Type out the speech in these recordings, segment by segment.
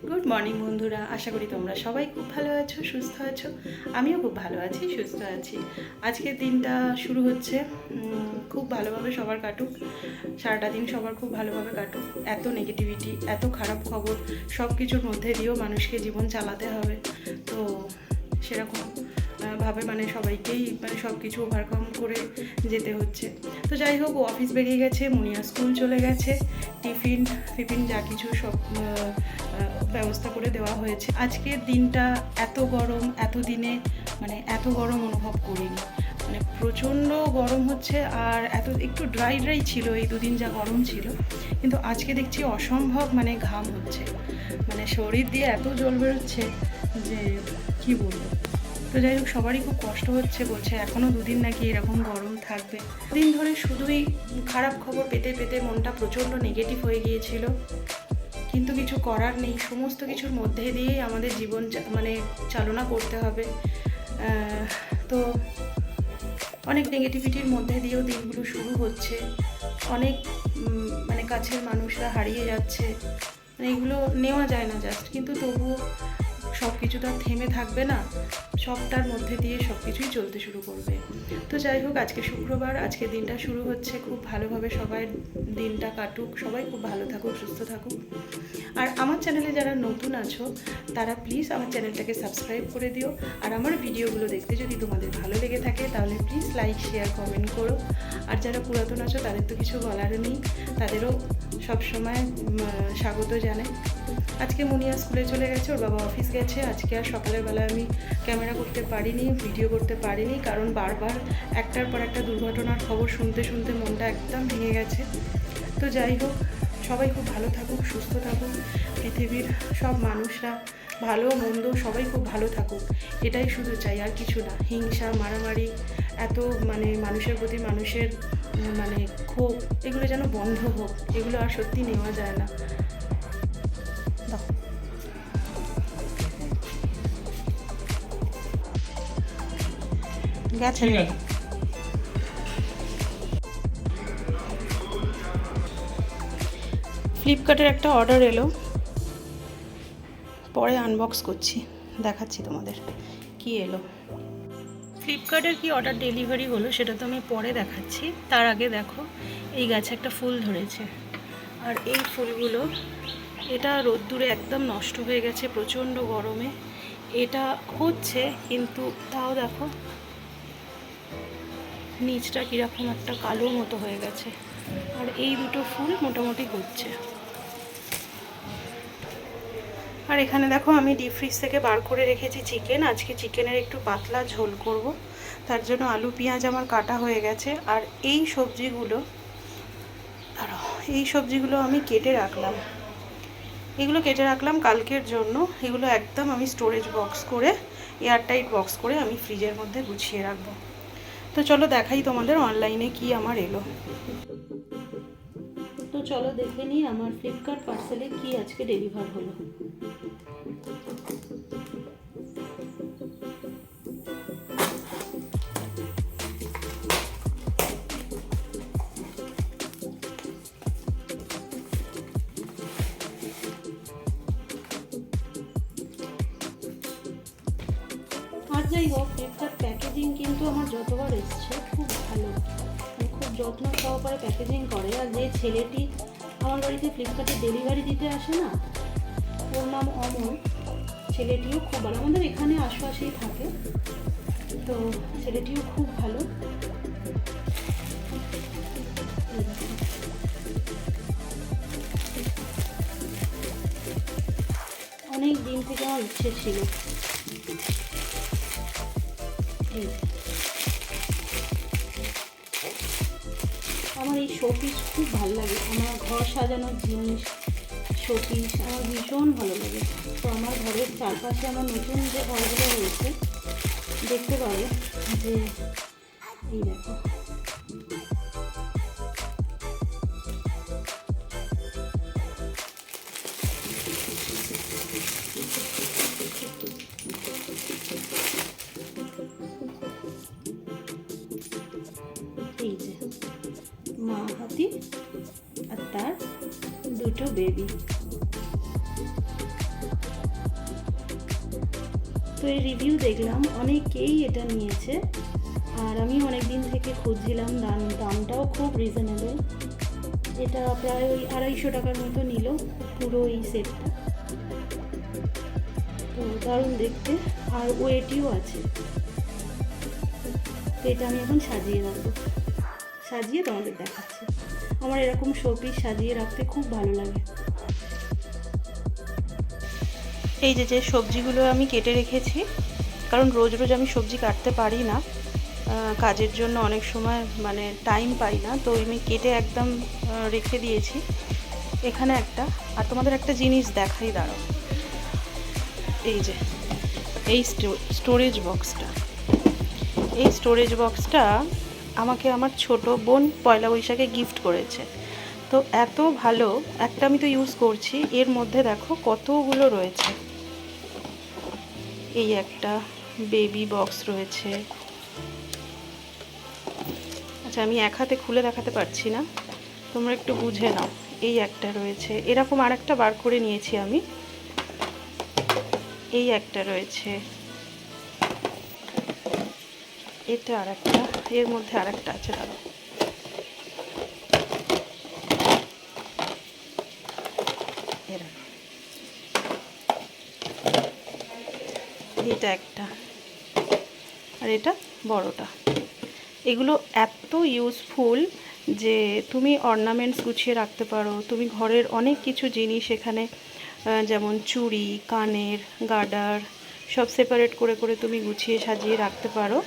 Good morning বন্ধুরা, আশা করি তোমরা সবাই খুব ভালো আছো, সুস্থ আছো। আমিও খুব ভালো আছি, সুস্থ আছি। আজকের দিনটা শুরু হচ্ছে, খুব ভালোভাবে সবার কাটুক, সারাটা দিন সবার খুব ভালোভাবে কাটুক। এত নেগেটিভিটি, এত খারাপ খবর, সব কিছুর মধ্যে দিয়েও মানুষকে জীবন চালাতে হবে। তো সেরকম ভাবে সবাইকেই সব কিছু ওভারকাম করে যেতে হচ্ছে। তো যাই হোক, ও অফিস বেরিয়ে গেছে, মুনিয়া স্কুল চলে গেছে, টিফিন যা কিছু সব ব্যবস্থা করে দেওয়া হয়েছে। আজকের দিনটা এত গরম, এতদিনে এত গরম অনুভব করিনি। প্রচণ্ড গরম হচ্ছে, আর একটু ড্রাই ছিল এই দুদিন যা গরম ছিল, কিন্তু আজকে দেখছি অসম্ভব ঘাম হচ্ছে, শরীর দিয়ে এত জল বেরোচ্ছে যে কি বলবো। তো যাই হোক, সবারই খুব কষ্ট হচ্ছে, বলছে এখনও দুদিন নাকি এরকম গরম থাকবে। দিন ধরে শুধুই খারাপ খবর পেতে পেতে মনটা প্রচণ্ড নেগেটিভ হয়ে গিয়েছিল, কিন্তু কিছু করার নেই। সমস্ত কিছুর মধ্যে দিয়েই আমাদের জীবন চালনা করতে হবে। তো অনেক নেগেটিভিটির মধ্যে দিয়েও দিনগুলো শুরু হচ্ছে, অনেক কাছের মানুষরা হারিয়ে যাচ্ছে। এগুলো নেওয়া যায় না জাস্ট, কিন্তু তবুও সব কিছু তো আর থেমে থাকবে না, সবটার মধ্যে দিয়ে সব কিছুই চলতে শুরু করবে। তো যাই হোক, আজকে শুক্রবার, আজকে দিনটা শুরু হচ্ছে, খুব ভালোভাবে সবাই দিনটা কাটুক, সবাই খুব ভালো থাকুক, সুস্থ থাকুক। আর আমার চ্যানেলে যারা নতুন আছো তারা প্লিজ আমার চ্যানেলটাকে সাবস্ক্রাইব করে দিও। আর আমার ভিডিওগুলো দেখতে যদি তোমাদের ভালো লেগে থাকে তাহলে প্লিজ লাইক, শেয়ার, কমেন্ট করো। আর যারা পুরাতন আছো তাদের তো কিছু বলার নেই, তাদেরও সবসময় স্বাগত জানাই। আজকে মুনিয়া স্কুলে চলে গেছে, ওর বাবা অফিস গেছে। আজকে আর সকালের বেলায় আমি ক্যামেরা করতে পারিনি, ভিডিও করতে পারিনি, কারণ বারবার একটার পর একটা দুর্ঘটনার খবর শুনতে শুনতে মনটা একদম ভেঙে গেছে। তো যাই হোক, সবাই খুব ভালো থাকুক, সুস্থ থাকুক, পৃথিবীর সব মানুষরা ভালো মন্দ সবাই খুব ভালো থাকুক, এটাই শুধু চাই, আর কিছু না। হিংসা, মারামারি, এত মানুষের প্রতি মানুষের ক্ষোভ, এগুলো যেন বন্ধ হোক, এগুলো আর সত্যি নেওয়া যায় না। গেছে ফ্লিপকার্টের একটা অর্ডার এলো, পরে আনবক্স করছি, দেখাচ্ছি তোমাদের কি এলো। ফ্লিপকার্টের কি অর্ডার ডেলিভারি হলো সেটা তো আমি পরে দেখাচ্ছি। তার আগে দেখো, এই গাছে একটা ফুল ধরেছে, আর এই ফুলগুলো, এটা রোদ্দুরে একদম নষ্ট হয়ে গেছে প্রচণ্ড গরমে। এটা হচ্ছে, কিন্তু তাও দেখো নিচটা কীরকম একটা কালো মতো হয়ে গেছে। আর এই দুটো ফুল মোটামুটি হচ্ছে। আর এখানে দেখো, আমি ডিপ ফ্রিজ থেকে বার করে রেখেছি চিকেন। আজকে চিকেনের একটু পাতলা ঝোল করব, তার জন্য আলু পেঁয়াজ আমার কাটা হয়ে গেছে। আর এই সবজিগুলো আমি কেটে রাখলাম, এগুলো কেটে রাখলাম কালকের জন্য। এগুলো একদম আমি স্টোরেজ বক্স করে, এয়ারটাইট বক্স করে আমি ফ্রিজের মধ্যে গুছিয়ে রাখবো। তো চলো দেখাই তোমাদের অনলাইনে কি আমার এলো। তো চলো দেখে নিই আমার ফ্লিপকার্ট পার্সেলে কি আজকে ডেলিভার হলো। আর যাই হোক, ফ্লিপকার্ট প্যাকেজিং কিন্তু আমার যতবার এসছে খুব ভালো, খুব যত্ন সহকারে প্যাকেজিং করে। আর যে ছেলেটি আমার বাড়িতে ফ্লিপকার্টে ডেলিভারি দিতে আসে না, ওর নাম অমল, ছেলেটিও খুব ভালো, আমাদের এখানে আশেপাশেই থাকে, তো ছেলেটিও খুব ভালো। অনেক দিন থেকে আমার ইচ্ছে ছিল। আমার এই শোপিস খুব ভালো লাগে, আমার ঘর সাজানোর জিনিস, শোপিস আমার ভীষণ ভালো লাগে। তো আমার ঘরের চারপাশে আমার নতুন যে ঘরগুলো হয়েছে দেখতে পাবে যে এই দেখো, এই যে মা হাতি আর তার দুটো বেবি। এর রিভিউ দেখলাম, অনেকেই এটা নিয়েছে, আর আমি অনেক দিন থেকে খুঁজছিলাম। দামটাও খুব রিজনেবল। এটা প্রায় ওই 250 টাকার মতো নিল পুরো এই সেটটা। তো দারুণ দেখতে, আর ওয়েটিও আছে। তো এটা আমি এখন সাজিয়ে রাখবো, সাজিয়ে তোমাদের দেখাচ্ছি। আমার এরকম শোপিস সাজিয়ে রাখতে খুব ভালো লাগে। এই যে সবজিগুলো আমি কেটে রেখেছি, কারণ রোজ রোজ আমি সবজি কাটতে পারি না, কাজের জন্য অনেক সময় মানে টাইম পাই না। তো আমি কেটে একদম রেখে দিয়েছি এখানে একটা। আর তোমাদের একটা জিনিস দেখাই, দাঁড়াও। এই যে এই স্টোরেজ বক্সটা আমাকে আমার ছোট বোন পয়লা বৈশাখে গিফট করেছে। তো এত ভালো, একটা আমি তো ইউজ করছি, এর মধ্যে দেখো কতগুলো রয়েছে। এই একটা বেবি বক্স রয়েছে। আচ্ছা, আমি এক হাতে খুলে দেখাতে পারছি না, তোমরা একটু বুঝে নাও। এই একটা রয়েছে, এরকম আর একটা বার করে নিয়েছি আমি। এই একটা রয়েছে, এটা আর একটা, এর মধ্যে আর একটা আছে, দাঁড়াও। এটা একটা, আর এটা বড়টা। এগুলো এত ইউজফুল যে তুমি অর্নামেন্টস গুছিয়ে রাখতে পারো। তুমি ঘরের অনেক কিছু জিনিস এখানে, যেমন চুড়ি, কানের, গার্ডার, সব সেপারেট করে করে তুমি গুছিয়ে সাজিয়ে রাখতে পারো।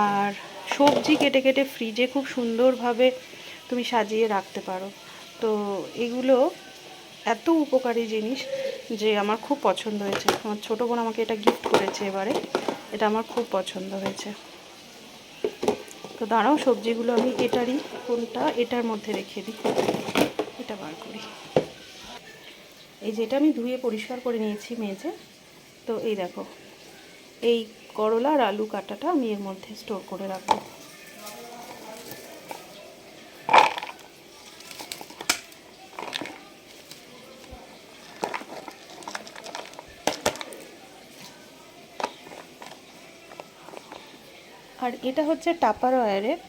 আর সবজি কেটে কেটে ফ্রিজে খুব সুন্দরভাবে তুমি সাজিয়ে রাখতে পারো। তো এগুলো এত উপকারী জিনিস যে আমার খুব পছন্দ হয়েছে। আমার ছোটো বোন আমাকে এটা গিফট করেছে এবারে, এটা আমার খুব পছন্দ হয়েছে। তো দাঁড়াও, সবজিগুলো আমি এটার মধ্যে রেখে দিই, এটা বার করি। এই যেটা আমি ধুয়ে পরিষ্কার করে নিয়েছি মেজে। তো এই দেখো, এই করলা আর আলু কাটাটা আমি এর মধ্যে স্টোর করে রাখবো। আর এটা হচ্ছে টাপারওয়্যারের,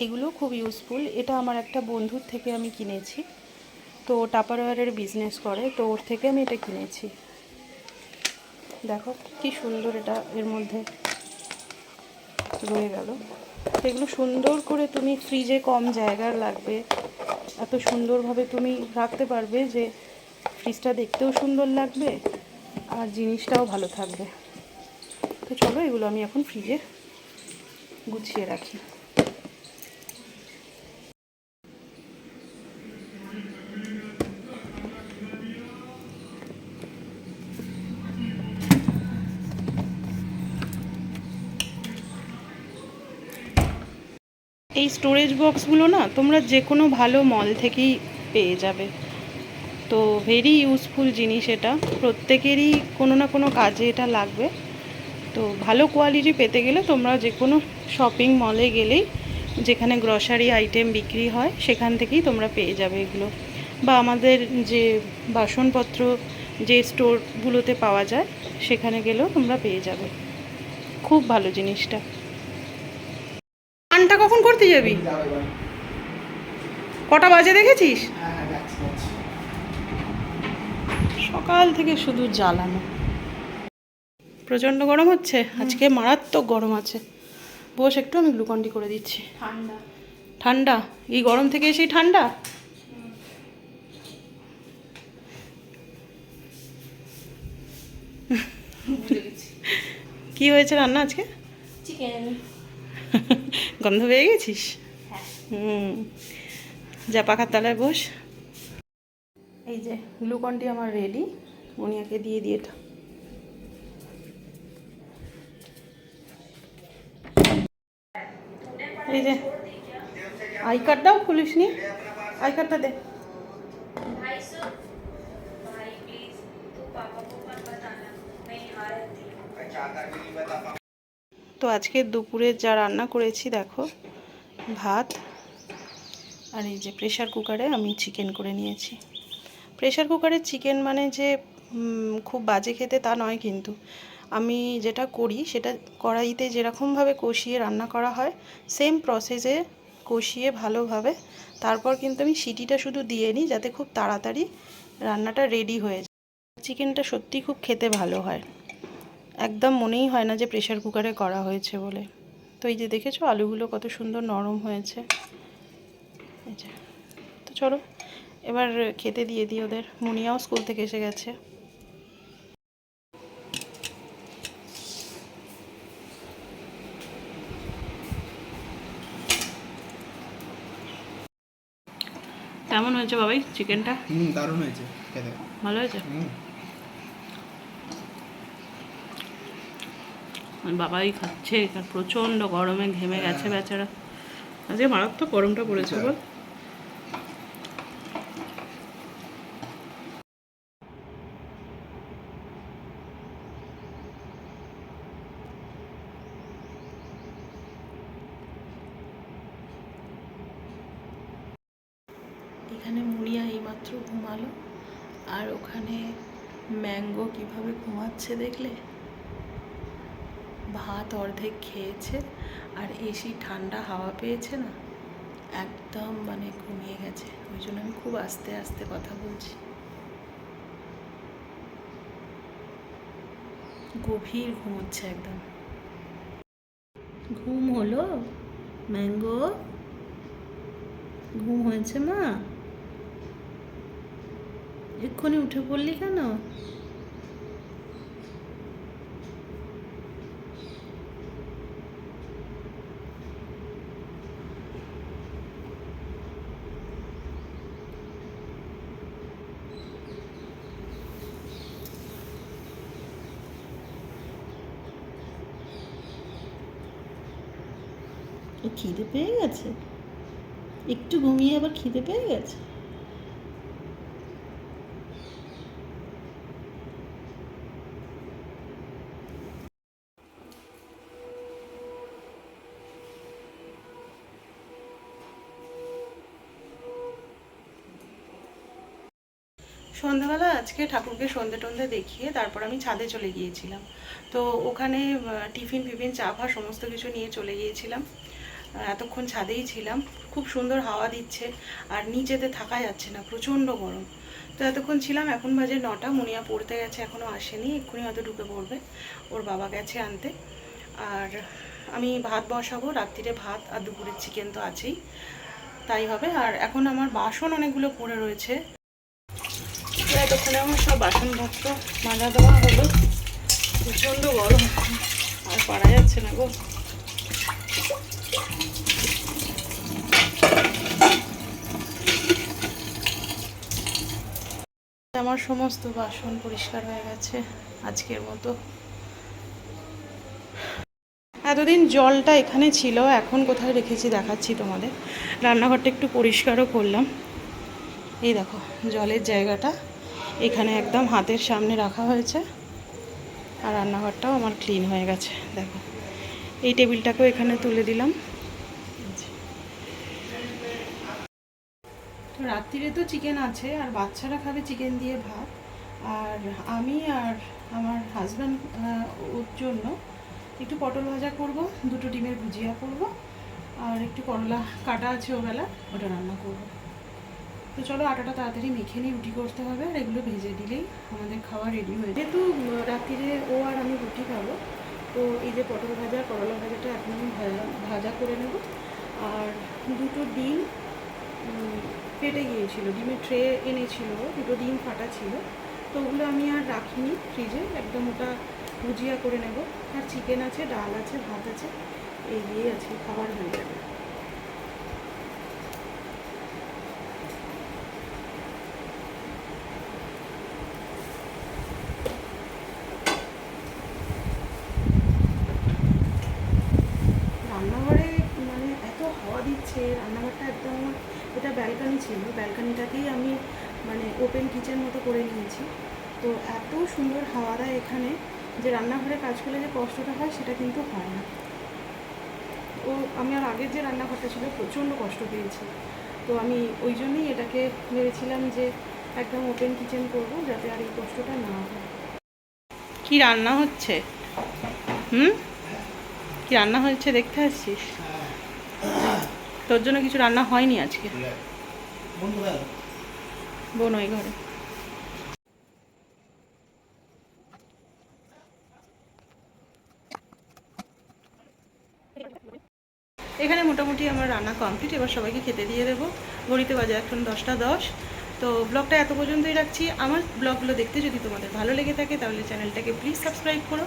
এগুলো খুব ইউজফুল। এটা আমার একটা বন্ধুর থেকে আমি কিনেছি। তো টাপারওয়্যারের বিজনেস করে, তো ওর থেকে আমি এটা কিনেছি। দেখো কি সুন্দর এটা এর মধ্যে রয়ে গেল। তো এগুলো সুন্দর করে তুমি ফ্রিজে, কম জায়গার লাগবে, এত সুন্দরভাবে তুমি রাখতে পারবে যে ফ্রিজটা দেখতেও সুন্দর লাগবে আর জিনিসটাও ভালো থাকবে। তো চলো, এগুলো আমি এখন ফ্রিজে গুছিয়ে রাখি। এই স্টোরেজ বক্সগুলো না তোমরা যে কোনো ভালো মল থেকেই পেয়ে যাবে। তো ভেরি ইউজফুল জিনিস এটা, প্রত্যেকেরই কোনো না কোনো কাজে এটা লাগবে। তো ভালো কোয়ালিটি পেতে গেলে তোমরা যে কোনো শপিং মলে গেলেই, যেখানে গ্রসারি আইটেম বিক্রি হয় সেখান থেকেই তোমরা পেয়ে যাবে এগুলো। বা আমাদের যে বাসনপত্র যে স্টোরগুলোতে পাওয়া যায় সেখানে গেলেও তোমরা পেয়ে যাবে। খুব ভালো জিনিসটা। গানটা কখন করতে যাবি? কটা বাজে দেখেছিস? সকাল থেকে শুধু জ্বালানো। প্রচণ্ড গরম হচ্ছে আজকে, মারাত্মক গরম আছে। বস, একটু আমি গ্লুকন্ডি করে দিচ্ছি। ঠান্ডা ঠান্ডা, এই গরম থেকে এসেই ঠান্ডা। কি হয়েছে রান্না আজকে? চিকেন। গন্ধ পেয়ে গেছিস? যা পাখার তলায় বস। এই যে গ্লুকন্ডি আমার রেডি, মনিয়াকে দিয়ে দিয়ে এটা। এই যে আই কার্ডটাও খুলিস নি, আই কার্ডটা দে। তো আজকে দুপুরে যা রান্না করেছি দেখো, ভাত, আর এই যে প্রেশার কুকারে আমি চিকেন করে নিয়েছি। প্রেশার কুকারের চিকেন মানে যে খুব বাজে খেতে তা নয়, কিন্তু আমি যেটা করি সেটা কড়াইতে যেরকমভাবে কষিয়ে রান্না করা হয় সেম প্রসেসে কষিয়ে ভালোভাবে তারপর কিন্তু আমি সিটিটা শুধু দিয়ে নিই, যাতে খুব তাড়াতাড়ি রান্নাটা রেডি হয়ে যায়। চিকেনটা সত্যি খুব খেতে ভালো হয়, একদম মনেই হয় না যে প্রেশার কুকারে করা হয়েছে বলে। তো এই যে দেখেছো আলুগুলো কত সুন্দর নরম হয়েছে। এই যে, তো চলো এবার খেতে দিয়ে দিই ওদের। মুনিয়াও স্কুল থেকে এসে গেছে। কেমন হয়েছে বাবাই চিকেনটা? দারুণ হয়েছে খেতে। ভালো হয়েছে? বাবাই খাচ্ছে, প্রচণ্ড গরমে ঘেমে গেছে বেচারা। আজকে মারাত্মক গরমটা পড়েছে বল। এখানে মুনিয়া এইমাত্র ঘুমালো, আর ওখানে ম্যাঙ্গো কিভাবে ঘুমাচ্ছে দেখলে? ভাত অর্ধেক খেয়েছে আর এসি ঠান্ডা হাওয়া পেয়েছে না, একদম মানে ঘুমিয়ে গেছে। ওই জন্য আমি খুব আস্তে আস্তে কথা বলছি। গভীর ঘুমোচ্ছে একদম। ঘুম হলো ম্যাঙ্গো? ঘুম হয়েছে মা? এক্ষুনি উঠে পড়লি কেন? ও খিদে পেয়ে গেছে? একটু ঘুমিয়ে আবার খিদে পেয়ে গেছে? সন্ধ্যাবেলা আজকে ঠাকুরকে সন্ধে টন্ধে দেখিয়ে তারপর আমি ছাদে চলে গিয়েছিলাম। তো ওখানে টিফিন ফিফিন চা ফা সমস্ত কিছু নিয়ে চলে গিয়েছিলাম। এতক্ষণ ছাদেই ছিলাম, খুব সুন্দর হাওয়া দিচ্ছে আর নিচেতে থাকা যাচ্ছে না, প্রচণ্ড গরম। তো এতক্ষণ ছিলাম, এখন বাজে 9টা। মুনিয়া পড়তে গেছে, এখনও আসেনি, এক্ষুনি হয়তো ঢুকে পড়বে। ওর বাবা গেছে আনতে। আর আমি ভাত বসাবো, রাত্রিরে ভাত আর দুপুরের চিকেন তো আছেই, তাই হবে। আর এখন আমার বাসন অনেকগুলো পড়ে রয়েছে, এতক্ষণে আমার সব বাসনপত্র মাজা দেওয়া হলো। প্রচণ্ড গরম, আর পারা যাচ্ছে না গো। আমার সমস্ত বাসন পরিষ্কার হয়ে গেছে আজকের মতো। এতদিন জলটা এখানে ছিল, এখন কোথায় রেখেছি দেখাচ্ছি তোমাদের। রান্নাঘরটা একটু পরিষ্কারও করলাম। এই দেখো জলের জায়গাটা এখানে একদম হাতের সামনে রাখা হয়েছে, আর রান্নাঘরটাও আমার ক্লিন হয়ে গেছে। দেখো এই টেবিলটাকেও এখানে তুলে দিলাম। তো রাত্রিরে তো চিকেন আছে, আর বাচ্চারা খাবে চিকেন দিয়ে ভাত। আর আমি আর আমার হাজব্যান্ড ওর জন্য একটু পটল ভাজা করব, দুটো ডিমের ভুজিয়া করব, আর একটু করলা কাটা আছে ওবেলা, ওটা রান্না করব। তো চলো আটাটা তাড়াতাড়ি মেখে নিই, রুটি করতে হবে, আর এগুলো ভেজে দিলেই আমাদের খাওয়া রেডি হয়ে যায়। যেহেতু রাত্রিরে ও আর আমি রুটি খাবো, তো এই যে পটল ভাজা করলা ভাজাটা এখন আমি ভাজা করে নেব। আর দুটো ডিম ফেটে গিয়েছিল, ডিমের ট্রে এনেছিল, দুটো ডিম ফাটা ছিল, তো ওগুলো আমি আর রাখিনি ফ্রিজে, একদম ওটা ভুজিয়া করে নেব। আর চিকেন আছে, ডাল আছে, ভাত আছে, এই দিয়েই আছে, খাবার হয়ে যাবে। রান্নাঘরে মানে এত হাওয়া দিচ্ছে, রান্নাঘরটা একদম আমার, এটা ব্যালকানি ছিল, ব্যালকানিটাকেই আমি মানে ওপেন কিচেন মতো করে নিয়েছি। তো এত সুন্দর হাওয়া দেয় এখানে, যে রান্নাঘরে কাজ করলে যে কষ্টটা হয় সেটা কিন্তু হয় না। ও আমি আর আগের যে রান্নাঘরটা ছিল প্রচণ্ড কষ্ট পেয়েছি, তো আমি ওই জন্যই এটাকে ভেবেছিলাম যে একদম ওপেন কিচেন করব, যাতে আর এই কষ্টটা না হয়। কি রান্না হচ্ছে? হুম, কি রান্না হয়েছে দেখতে আসছিস? তোর জন্য কিছু রান্না হয়নি আজকে? বোন ওই ঘরে। এখানে মোটামুটি আমার রান্না কমপ্লিট, এবার সবাইকে খেতে দিয়ে দেবো। ঘড়িতে বাজে এখন 10টা 10। তো ব্লগটা এত পর্যন্তই রাখছি। আমার ব্লগগুলো দেখতে যদি তোমাদের ভালো লেগে থাকে তাহলে চ্যানেলটাকে প্লিজ সাবস্ক্রাইব করো,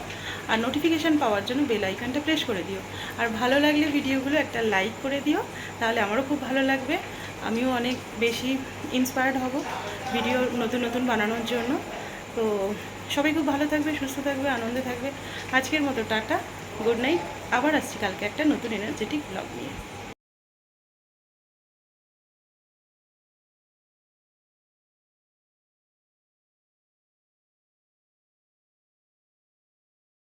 আর নোটিফিকেশান পাওয়ার জন্য বেল আইকনটা প্রেস করে দিও। আর ভালো লাগলে ভিডিওগুলো একটা লাইক করে দিও, তাহলে আমারও খুব ভালো লাগবে, আমিও অনেক বেশি ইন্সপায়ার্ড হব ভিডিও নতুন নতুন বানানোর জন্য। তো সবাই খুব ভালো থাকবে, সুস্থ থাকবে, আনন্দে থাকবে। আজকের মতো টাটা, গুড নাইট। আবার আসছি কালকে একটা নতুন এনার্জেটিক ব্লগ নিয়ে।